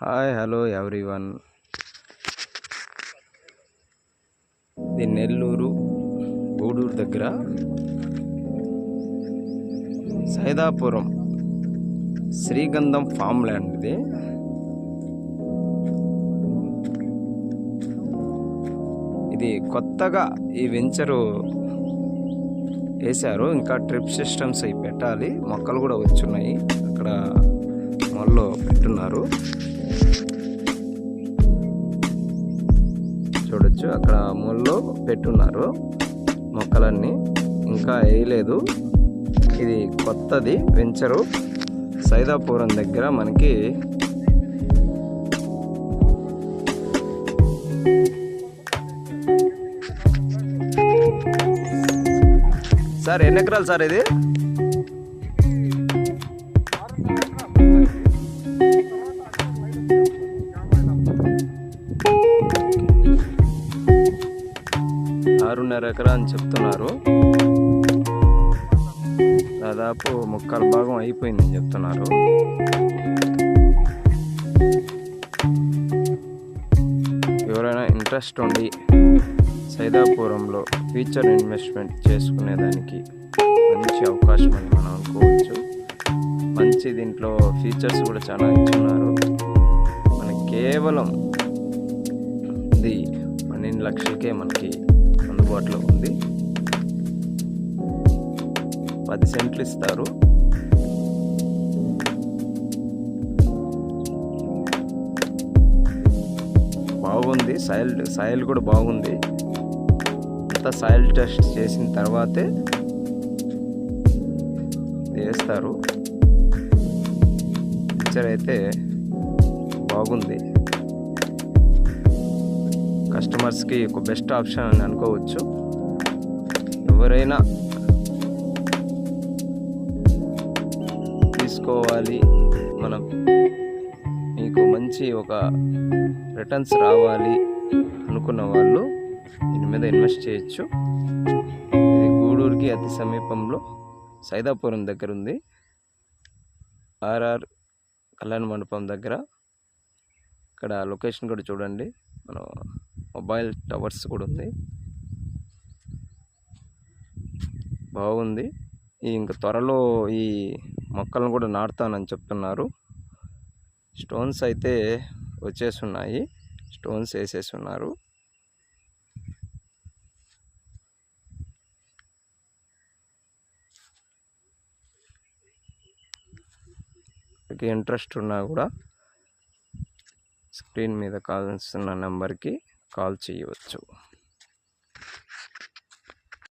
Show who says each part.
Speaker 1: Hi hello everyone. ఇది నెల్లూరు గూడూరు దగ్గర సైదాపురం శ్రీగంధం ఫామ్ ల్యాండ్. ఇది కొత్తగా ఈ వెంచరు వేశారు. ఇంకా ట్రిప్ సిస్టమ్స్ అవి పెట్టాలి. మొక్కలు కూడా వచ్చున్నాయి. అక్కడ మొల్లో పెట్టున్నారు చూడొచ్చు. అక్కడ మొల్లో పెట్టున్నారు మొక్కలన్నీ, ఇంకా వేయలేదు. ఇది కొత్తది వెంచరు. సైదాపురం దగ్గర మనకి సార్ ఎన్ని ఎకరాలు సార్ ఇది? ఆరున్నర ఎకరా అని చెప్తున్నారు. దాదాపు 3/4 భాగం అయిపోయిందని చెప్తున్నారు. ఎవరైనా ఇంట్రెస్ట్ ఉండి సైదాపురంలో ఫ్యూచర్ ఇన్వెస్ట్మెంట్ చేసుకునేదానికి మంచి అవకాశం అని మనం అనుకోవచ్చు. మంచి దీంట్లో ఫీచర్స్ కూడా చాలా ఇచ్చున్నారు. మనకి కేవలం ఇది 12 లక్షలకే మనకి అందుబాటులో ఉంది. 10 సెంట్లు ఇస్తారు. బాగుంది. సాయిల్ కూడా బాగుంది. అంతా సాయిల్ టెస్ట్ చేసిన తర్వాతే వేస్తారు. పిక్చర్ అయితే బాగుంది. కస్టమర్స్కి ఒక బెస్ట్ ఆప్షన్ అని అనుకోవచ్చు. ఎవరైనా తీసుకోవాలి, మనం మీకు మంచి ఒక రిటర్న్స్ రావాలి అనుకున్న వాళ్ళు దీని మీద ఇన్వెస్ట్ చేయొచ్చు. ఇది గూడూరుకి అతి సమీపంలో సైదాపురం దగ్గర ఉంది. ఆర్ఆర్ కళ్యాణ మండపం దగ్గర. ఇక్కడ లొకేషన్ కూడా చూడండి. మన మొబైల్ టవర్స్ కూడా ఉంది. బాగుంది. ఇంకా త్వరలో ఈ మొక్కలను కూడా నాటుతానని చెప్తున్నారు. స్టోన్స్ అయితే వచ్చేస్తున్నాయి. స్టోన్స్ వేసేస్తున్నారు. ఇంట్రెస్ట్ ఉన్నా కూడా స్క్రీన్ మీద కావాల్సిన నెంబర్కి కాల్ చేయవచ్చు.